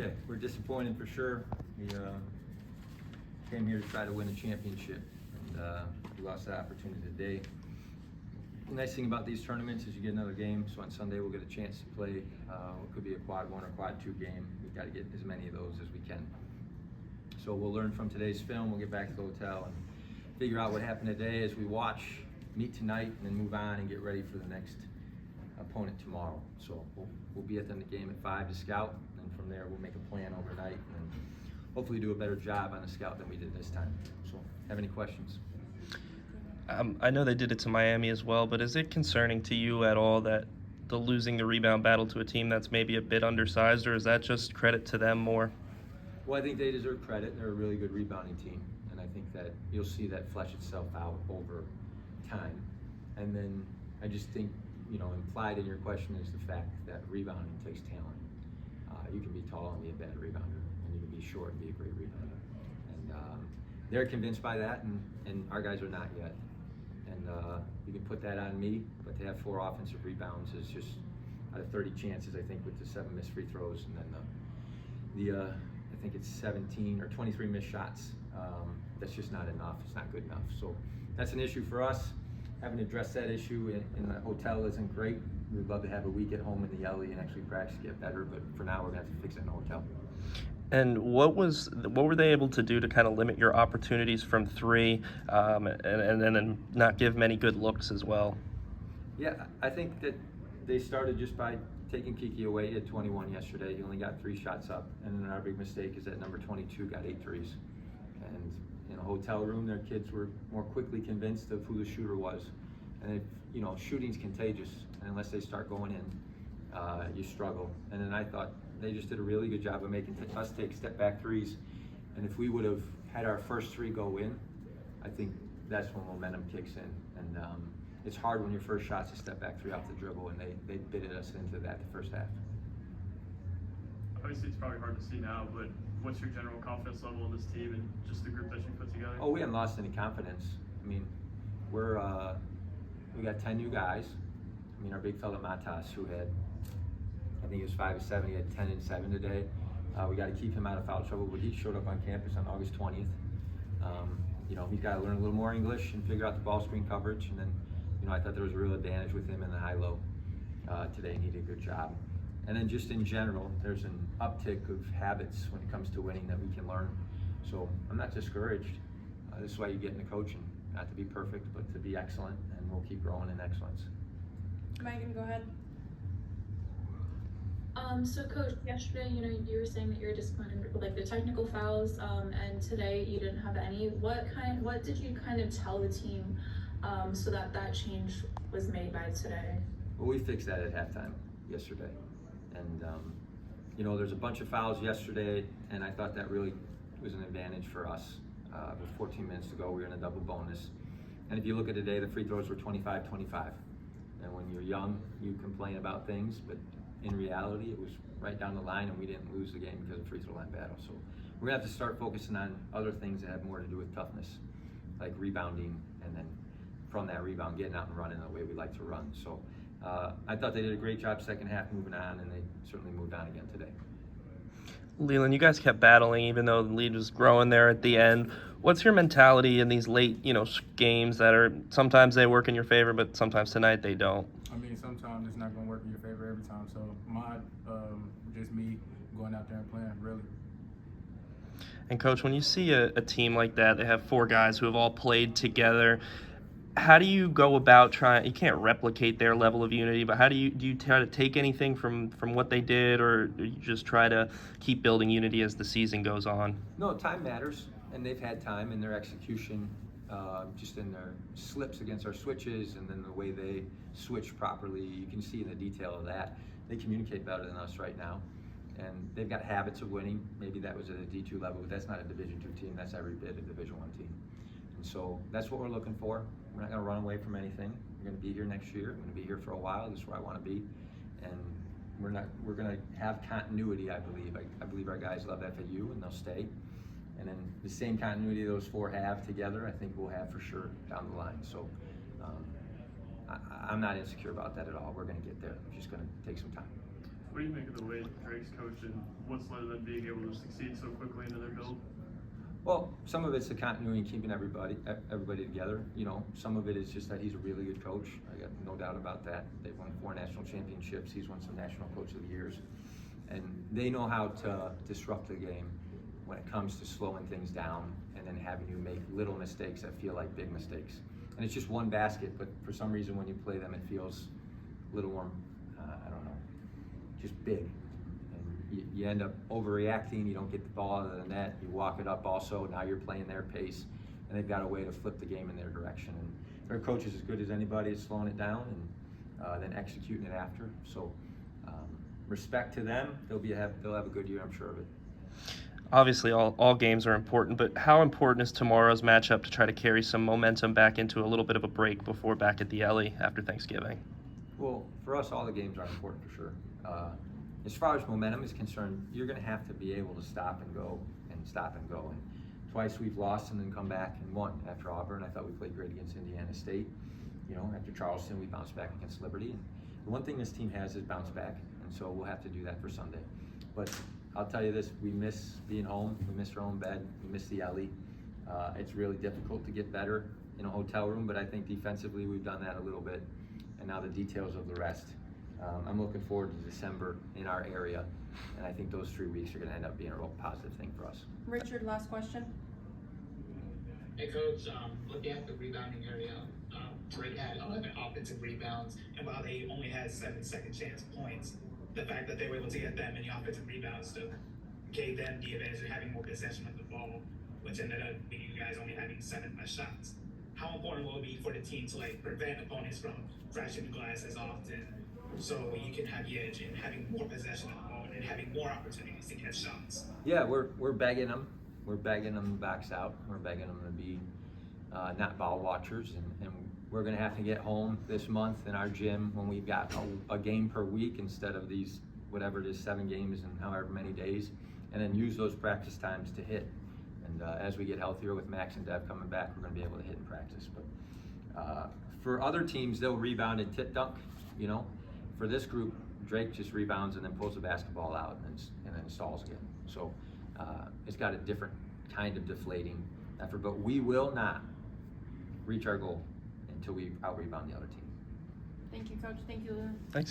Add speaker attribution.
Speaker 1: Okay, we're disappointed for sure. We came here to try to win a championship, and we lost that opportunity today. The nice thing about these tournaments is you get another game, so on Sunday we'll get a chance to play what could be a quad 1 or quad 2 game. We've got to get as many of those as we can. So we'll learn from today's film, we'll get back to the hotel and figure out what happened today as we watch, meet tonight, and then move on and get ready for the next opponent tomorrow. So we'll be at the game at 5 to scout, and from there we'll make a plan overnight and hopefully do a better job on the scout than we did this time. So, have any questions?
Speaker 2: I know they did it to Miami as well, but is it concerning to you at all that the losing the rebound battle to a team that's maybe a bit undersized, or is that just credit to them more?
Speaker 1: Well, I think they deserve credit. They're a really good rebounding team, and I think that you'll see that flesh itself out over time. And then I just think, implied in your question is the fact that rebounding takes talent. You can be tall and be a bad rebounder, and you can be short and be a great rebounder. And they're convinced by that, and our guys are not yet. And you can put that on me, but to have 4 offensive rebounds is just out of 30 chances, I think, with the 7 missed free throws, and then I think it's 17 or 23 missed shots. That's just not enough. It's not good enough. So that's an issue for us. Having addressed that issue in the hotel isn't great. We'd love to have a week at home in the LE and actually practice to get better, but for now we're gonna have to fix it in the hotel.
Speaker 2: And what were they able to do to kind of limit your opportunities from 3, and then not give many good looks as well?
Speaker 1: Yeah, I think that they started just by taking Kiki away. He had 21 yesterday. He only got 3 shots up, and then our big mistake is that number 22 got 8 threes. And in a hotel room, their kids were more quickly convinced of who the shooter was. And shooting's contagious, and unless they start going in, you struggle. And then I thought they just did a really good job of making us take step back threes. And if we would have had our first 3 go in, I think that's when momentum kicks in. And it's hard when your first shot's a step back 3 off the dribble, and they bitted us into that the first half.
Speaker 3: Obviously, it's probably hard to see now, but what's your general confidence level in this team and just the group that you put together?
Speaker 1: Oh, we haven't lost any confidence. I mean, we got 10 new guys. I mean, our big fella Matas, who had, I think he was 5'7", he had 10 and 7 today. We got to keep him out of foul trouble, but he showed up on campus on August 20th. He's got to learn a little more English and figure out the ball screen coverage. And then, I thought there was a real advantage with him in the high-low today, and he did a good job. And then just in general, there's an uptick of habits when it comes to winning that we can learn. So I'm not discouraged. This is why you get into coaching, not to be perfect, but to be excellent, and we'll keep growing in excellence.
Speaker 4: Megan, go ahead.
Speaker 5: So Coach, yesterday, you were saying that you were disappointed with the technical fouls, and today you didn't have any. What did you kind of tell the team so that change was made by today?
Speaker 1: Well, we fixed that at halftime yesterday, and there's a bunch of fouls yesterday, and I thought that really was an advantage for us. With 14 minutes to go, we were in a double bonus, and if you look at today, the free throws were 25-25. And when you're young, you complain about things, but in reality, it was right down the line, and we didn't lose the game because of free throw line battle. So we're gonna have to start focusing on other things that have more to do with toughness, like rebounding, and then from that rebound, getting out and running the way we like to run. So I thought they did a great job second half moving on, and they certainly moved on again today.
Speaker 2: Leland, you guys kept battling even though the lead was growing there at the end. What's your mentality in these late, games that are sometimes they work in your favor, but sometimes tonight they don't?
Speaker 6: I mean, sometimes it's not going to work in your favor every time. So just me going out there and playing, really.
Speaker 2: And Coach, when you see a team like that, they have 4 guys who have all played together. How do you go about trying? You can't replicate their level of unity, but how do you try to take anything from what they did, or do you just try to keep building unity as the season goes on?
Speaker 1: No, time matters, and they've had time in their execution, just in their slips against our switches, and then the way they switch properly. You can see in the detail of that. They communicate better than us right now, and they've got habits of winning. Maybe that was at a D2 level, but that's not a Division II team. That's every bit a Division I team. And so that's what we're looking for. We're not going to run away from anything. We're going to be here next year. I'm going to be here for a while. This is where I want to be. And we're going to have continuity, I believe. I believe our guys love FAU, and they'll stay. And then the same continuity those 4 have together, I think we'll have for sure down the line. So I'm not insecure about that at all. We're going to get there. It's just going to take some time.
Speaker 3: What do you make of the way Drake's coached and what's led to them being able to succeed so quickly into their build?
Speaker 1: Well, some of it's the continuity and keeping everybody together. You know, some of it is just that he's a really good coach. I got no doubt about that. They've won 4 national championships. He's won some national coach of the years, and they know how to disrupt the game when it comes to slowing things down and then having you make little mistakes that feel like big mistakes. And it's just one basket, but for some reason when you play them, it feels a little more, I don't know, just big. You end up overreacting, you don't get the ball out of the net, you walk it up also, now you're playing their pace, and they've got a way to flip the game in their direction. And their coach is as good as anybody at slowing it down and then executing it after. So respect to them, they'll have a good year, I'm sure of it.
Speaker 2: Obviously, all games are important, but how important is tomorrow's matchup to try to carry some momentum back into a little bit of a break before back at the Ellie after Thanksgiving?
Speaker 1: Well, for us, all the games are important for sure. As far as momentum is concerned, you're going to have to be able to stop and go and stop and go. And twice we've lost and then come back and won. After Auburn, I thought we played great against Indiana State. You know, after Charleston, we bounced back against Liberty. And the one thing this team has is bounce back, and so we'll have to do that for Sunday. But I'll tell you this, we miss being home, we miss our own bed, we miss the alley. It's really difficult to get better in a hotel room, but I think defensively we've done that a little bit, and now the details of the rest. I'm looking forward to December in our area, and I think those 3 weeks are going to end up being a real positive thing for us.
Speaker 4: Richard, last question.
Speaker 7: Hey Coach, looking at the rebounding area, Drake had 11 offensive rebounds, and while they only had 7 second chance points, the fact that they were able to get that many offensive rebounds still gave them the advantage of having more possession of the ball, which ended up being you guys only having 7 less shots. How important will it be for the team to prevent opponents from crashing the glass as often, so you can have the edge in having more possession of the ball and having more opportunities to catch shots?
Speaker 1: Yeah, we're begging them. We're begging them backs out. We're begging them to be not ball watchers, and we're going to have to get home this month in our gym when we've got a game per week instead of these, whatever it is, 7 games in however many days, and then use those practice times to hit. And as we get healthier with Max and Dev coming back, we're going to be able to hit in practice. But for other teams, they'll rebound and tip dunk, you know. For this group, Drake just rebounds and then pulls the basketball out and then stalls again. So it's got a different kind of deflating effort, but we will not reach our goal until we out-rebound the other team.
Speaker 4: Thank you, Coach. Thank you, Leland.
Speaker 2: Thanks.